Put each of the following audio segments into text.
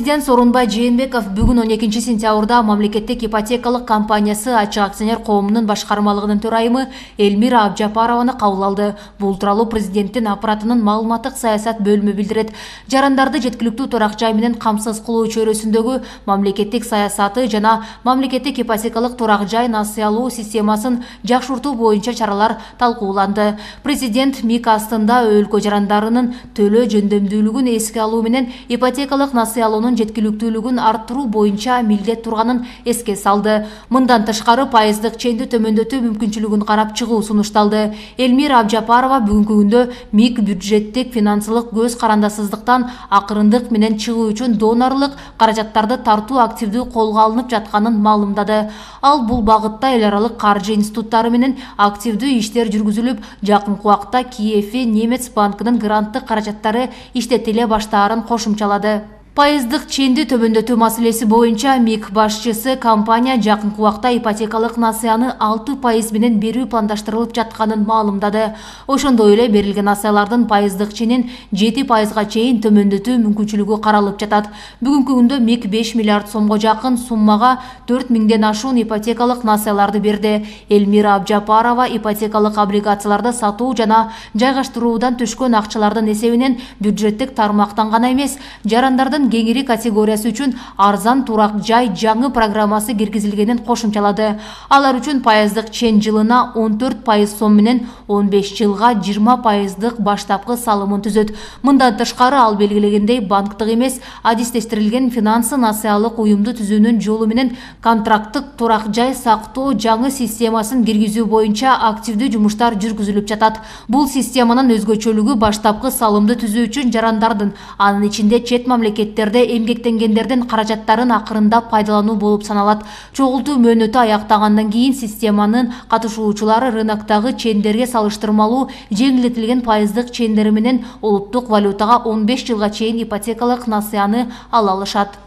Президент Сооронбай Жээнбеков бүгүн 12 сентябрда мамлекеттик ипотекалык компаниясы ачык акционер коомунун башкармалыгынын төрайымы Элмира Абжапарованы кабыл алды. Бул тууралуу президенттин аппаратынын маалыматтык саясат бөлүмү билдирет. Жарандарды жеткиликтүү турак жай менен камсыз кылуу чөйрөсүндөгү мамлекеттик саясаты жана мамлекеттик ипотекалык турак жай насыялуу системасын жакшыртуу боюнча чаралар талкууланды. Президент МИК астында өлкө жарандарынын төлөө жөндөмдүүлүгүн эске алуу менен ипотекалык насыялоонун жеткиликтүүлүгүн арттыруу боюнча милдет турганын эске салды. Мындан тышкары пайыздык ченди төмөндөтүү мүмкүнчүлүгүн карап чыгуу сунушталды. Элмира Абжапарова бүгүнкү күндө МИК бюджеттик финансылык көз карандасыздыктан акырындык менен чыгуу үчүн донорлук каражаттарды тартуу активдүү колго алынып жатканын маалымдады. Ал бул багытта эл аралык каржы институттары менен активдүү иштер жүргүзүлүп, жакынкы убакта KfW Немец банкынын гранттык каражаттары иштетиле баштаарын кошумчалады. Пайыздык ченди төмөндөтүү маселеси боюнча МИК башчысы компания жакынкы убакта ипотекалык насыяны 6% менен берүү пландаштырылып жатканын маалымдады. Ошондой эле берилген насыялардын пайыздык ченин 7%га чейин төмөндөтүү мүмкүнчүлүгү каралып жатат. Бүгүнкү күндө МИК 5 миллиард сомго жакын суммага 4000ден ашуун ипотекалык насыяларды берди. Элмира Абжапарова ипотекалык облигацияларды сатуу жана жайгаштыруудан түшкөн акчалардын эсебинен бюджеттик тармактан гана эмес, жарандардын кеңири категориясы үчүн арзан турак жай жаңы программасы киргизилгенин кошумчалады. Алар үчүн пайыздык чен жылына 14% сом менен 15 жылга 20% баштапкы салымын түзөт. Мындан тышкары ал белгилегендей банктык эмес, адистештирилген финансы насыялык уюмду түзүүнүн жолу менен контракттык турак жай сактоо жаңы системасын киргизүү боюнча активдүү жумуштар жүргүзүлүп жатат. Бул системанын өзгөчөлүгү баштапкы салымды түзүү үчүн жарандардын, анын ичинде чет мамлекет эмгектенгендердин каражаттарын акырындап пайдалануу болуп саналат. Чогултуу мөөнөтү аяктагандан кийин системанын катышуучулары рыноктогу чендерге салыштырмалуу жеңилдетилген пайыздык чендери менен улуттук валютага 15 жылга чейин ипотекалык насыяны ала алышат.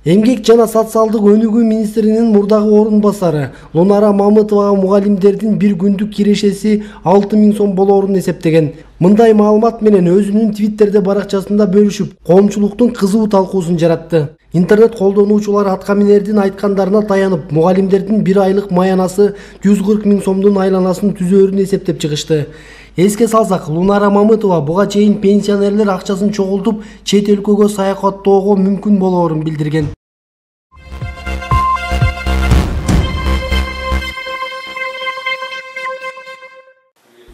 Эмгек жана социалдык өнүгүү министринин мурдагы орун басары Лунара Мамытовага мугалимдердин бир күндүк кирешеси 6000 сом болоорун эсептеген. Мындай маалымат менен өзүнүн Твиттерде баракчасында бөлүшүп, коомчулуктун кызуу талкуусун жаратты. Интернет колдонуучулар аткаминердин айткандарына таянып, мугалимдердин бир айлык маянасы 140 000 сомдун айланасын түзөөрүн эсептеп чыгышты. Эске салсак, Лунара Мамытова буга чейин пенсионерлер акчасын чогултуп, чет өлкөгө саякаттоого мүмкүн болоорун билдирген.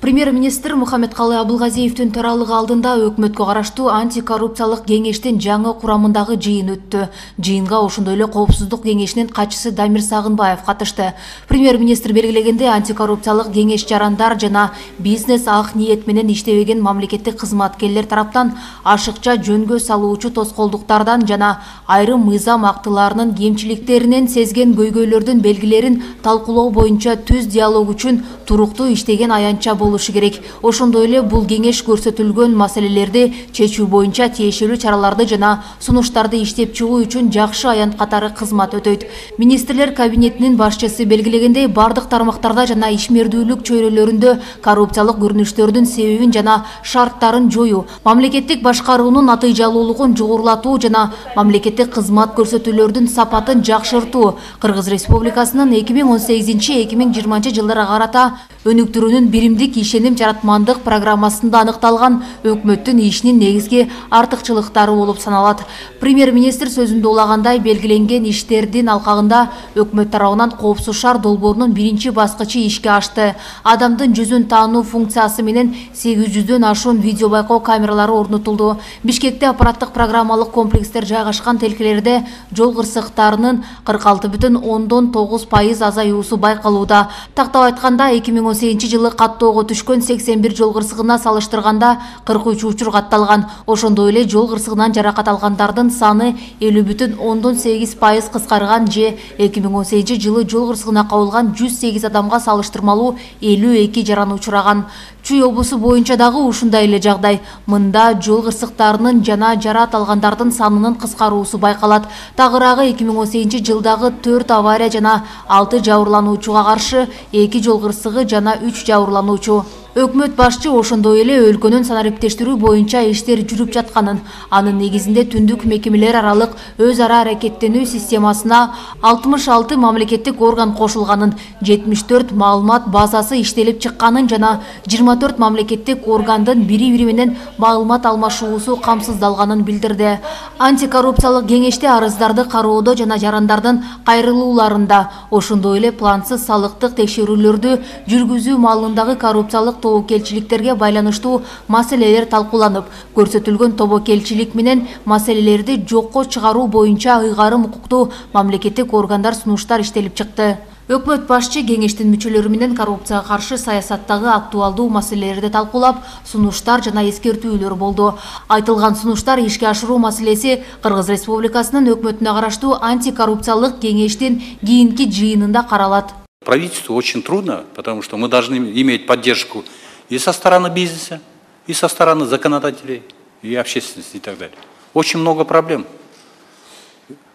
Премьер-министр Мухаммедкалы Абылгазиевдин төралыгы алдында өкмөткө караштуу антикоррупциялык кеңештин жаңы курамындагы жыйын өттү. Жыйынга ошондой эле коопсуздук кеңешинин катчысы Дамир Сагынбаев катышты. Премьер-министр белгилегенде антикоррупциялык кеңеш жарандар жана бизнес ак ниет менен иштебеген мамлекеттик кызматкерлер тараптан ашыкча жөнгө салуучу тоскоолдуктардан жана айрым мыйзам актыларынын кемчиликтеринен сезген көйгөйлөрдүн белгилерин талкуулоо боюнча түз диалог үчүн туруктуу иштеген аянтча болушу керек. Ошондой эле бул кеңеш көрсөтүлгөн маселелерди чечүү боюнча тиешелүү чараларды жана сунуштарды иштеп чыгуу үчүн жакшы аянт катары кызмат өтөйт. Министрлер кабинетинин башчысы белгилегендей, бардык тармактарда жана ишмердүүлүк чөйрөлөрүндө коррупциялык көрүнүштөрдүн себебин жана шарттарын жоюу, мамлекеттик башкаруунун натыйжалуулугун жогорулатуу жана мамлекеттик кызмат көрсөтүүлөрдүн сапатын жакшыртуу Кыргыз Республикасынын 2018-2020 жылдарга карата өнүктүрүүнүн биримдик ишеним жаратмандык программасында аныкталган өкмөттүн ишинин негизги артыкчылыктары болуп саналат. Премьер-министр сөзүндө улагандай, белгиленген иштердин алкагында өкмөт тарабынан коопсуз шаар долбоорунун биринчи баскычы ишке ашты. Адамдын жүзүн таануу функциясы менен 800дөн ашуун видео байкоо камералары орнотулду. Бишкекте аппараттык программалык комплекстер жайгашкан тилкелерде жол кырсыктарынын 46,9% азаюусу байкалууда. Тактап айтканда, 2018-жылы каттоого түшкөн 81 жол кырсыгына салыштырганда 43 учур катталган. Ошондой эле жол кырсыгынан жаракат алгандардын саны 50,8% кыскарган же 2018-жылы жол кырсыгына кабылган 108 адамга салыштырмалуу 52 жаран учураган. Чүй облусу боюнча дагы ушундай эле жагдай. Мында жол кырсыктарынын жана жараат алгандардын санынын кыскаруусу байкалат. Тагыраагы 2018-жылдагы 4 авария жана 6 жабырлануучуга каршы 2 жол кырсыгы жана 3 жабырлануучу. Өкмөт башчы ошондой эле өлкөнүн санариптештирүү боюнча иштер жүрүп жатканын, анын негизинде түндүк мекемелер аралык өз ара аракеттенүү системасына 66 мамлекеттик орган кошулганын, 74 маалымат базасы иштелип чыкканын жана 24 мамлекеттик органдын бири-бири менен маалымат алмашуусу камсыздалганын билдирди. Антикоррупциялык кеңеште арыздарды кароодо жана жарандардын кайрылууларында, ошондой эле плансыз салыктык текшерүүлөрдү жүргүзүү маалындагы коррупциялык тобокелчиликтерге байланыштуу маселелер талкууланып, көрсөтүлгөн тобокелчилик менен маселелерди жокко чыгаруу боюнча ыйгарым укуктуу мамлекеттик органдар сунуштар иштелип чыкты. Өкмөт башчы кеңештин мүчөлөрү менен коррупцияга каршы саясаттагы актуалдуу маселелерди талкуулап, сунуштар жана эскертүүлөр болду. Айтылган сунуштар ишке ашыруу маселеси Кыргыз Республикасынын өкмөтүнө караштуу антикоррупциялык кеңештин кийинки жыйынында каралат. Правительству очень трудно, потому что мы должны иметь поддержку и со стороны бизнеса, и со стороны законодателей, и общественности и так далее. Очень много проблем.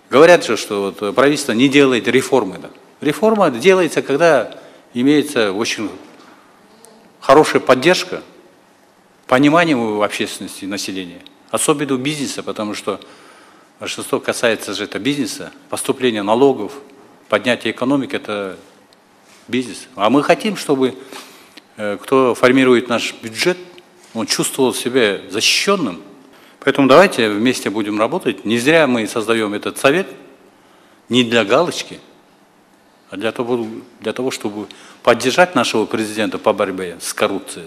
Говорят же, что вот правительство не делает реформы. Да. Реформа делается, когда имеется очень хорошая поддержка, понимание у общественности и населения, особенно у бизнеса, потому что большинство касается же это бизнеса, поступления налогов, поднятие экономики – это бизнес. А мы хотим, чтобы кто формирует наш бюджет, он чувствовал себя защищенным. Поэтому давайте вместе будем работать. Не зря мы создаем этот совет, не для галочки, а для того, чтобы поддержать нашего президента по борьбе с коррупцией.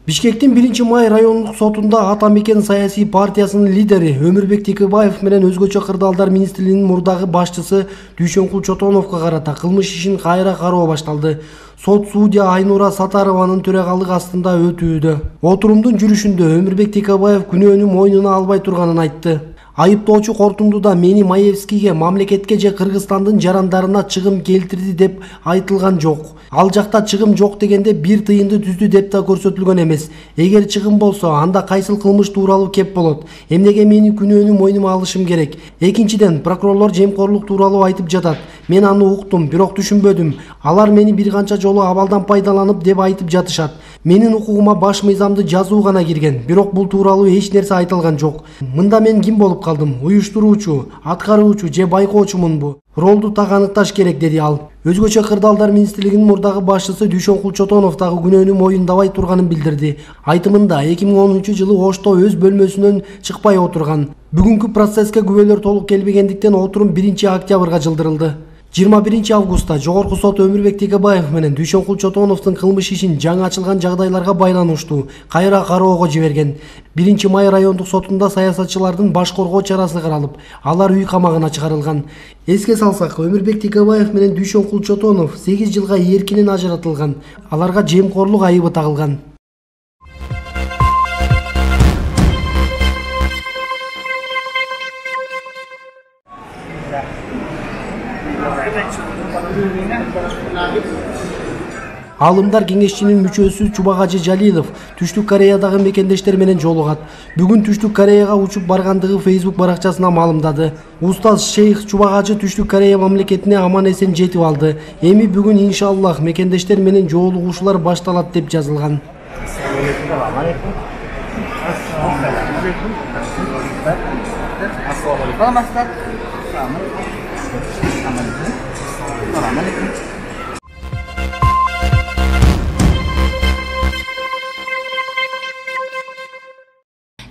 Бишкектин 1-май райондук сотунда Ата Мекен саясий партиясынын лидери Өмүрбек Текебаев менен өзгөчө кырдаалдар министрлигинин мурдагы башчысы Дүйшөнкул Чотоновго карата кылмыш ишин кайра кароо башталды. Сот судья Айнура Сатарованын төрагалыгы астында өтүүдө. Отурумдун жүрүшүндө Өмүрбек Текебаев күнөөнү мойнуна албай турганын айтты. Айыптоочу кортундуда мени Маевскийге, мамлекетке же Кыргызстандын жарандарына чыгым келтирди деп айтылган жок. Ал жакта чыгым жок дегенде бир тыйынды түздү деп да көрсөтүлгөн эмес. Эгер чыгым болсо, анда кайсыл кылмыш тууралуу кеп болот? Эмнеге мени күнөөнү мойнума алышым керек? Экинчиден, прокурорлор жемкорлук тууралуу айтып жатат. Мен аны уктум, бирок түшүнбөдүм. Алар мени бир канча жолу абалдан пайдаланып деп айтып жатышат. Менин укугума баш мыйзамды жазуу гана кирген, бирок бул тууралуу эч нерсе айтылган жок. Мында мен ким болуп калдым? Уюштуруучу, аткаруучу же байкоочумунбу? Ролду так аныкташ керек, деди ал. Өзгөчө кырдаалдар министрлигинин мурдагы башчысы Дүйшөнкул Чотонов дагы күнөөнү моюндабай турганын билдирди. Айтымында 2010-жылы Ошто өз бөлмөсүнөн чыкпай отурган. Бүгүнкү процесске күбөлөр толук келбегендиктен отурум 1-октябрга жылдырылды. 21-августта Жогорку сот Өмүрбек Текебаев менен Дүйшөнкул Чотоновдун кылмыш ишин жаңы ачылган жагдайларга байланыштуу кайра кароого жиберген. 1-май райондук сотунда саясатчылардын баш коргоо чарасы каралып, алар үй камагына чыгарылган. Эске салсак, Өмүрбек Текебаев менен Дүйшөнкул Чотонов 8 жылга эркинен ажыратылган. Аларга жемкорлук айыбы тагылган. Алымдар кеңешчинин мүчөсү Чубагажы Жалилов Түштүк Кореядагы мекендештер менен жолугат. Бүгүн Түштүк Кореяга учуп баргандыгы Facebook баракчасына маалымдады. Устаз Шейх Чубагажы Түштүк Корея мамлекетине аман-эсен жетип алды. Эми бүгүн иншаллах мекендештер менен жолугушуулар башталат деп жазылган.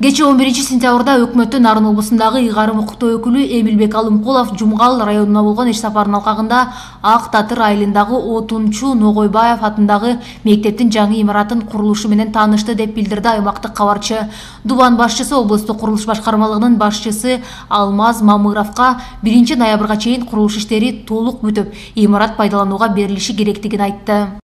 Кечээ 11-сентябрда өкмөттүн Нарын облусундагы ыйгарым укуктуу өкүлү Эмилбек Алымкулов Жумгал районуна болгон иш сапарынын алкагында Ак Татыр айылындагы Отунчу Ногойбаев атындагы мектептин жаңы имаратын курулушу менен таанышты деп билдирди аймактык кабарчы. Дубан башчысы облустук курулуш башкармалыгынын башчысы Алмаз Мамыровго 1 ноябрга чейин курулуш иштери толук бүтүп, имарат пайдаланууга берилиши керектигин айтты.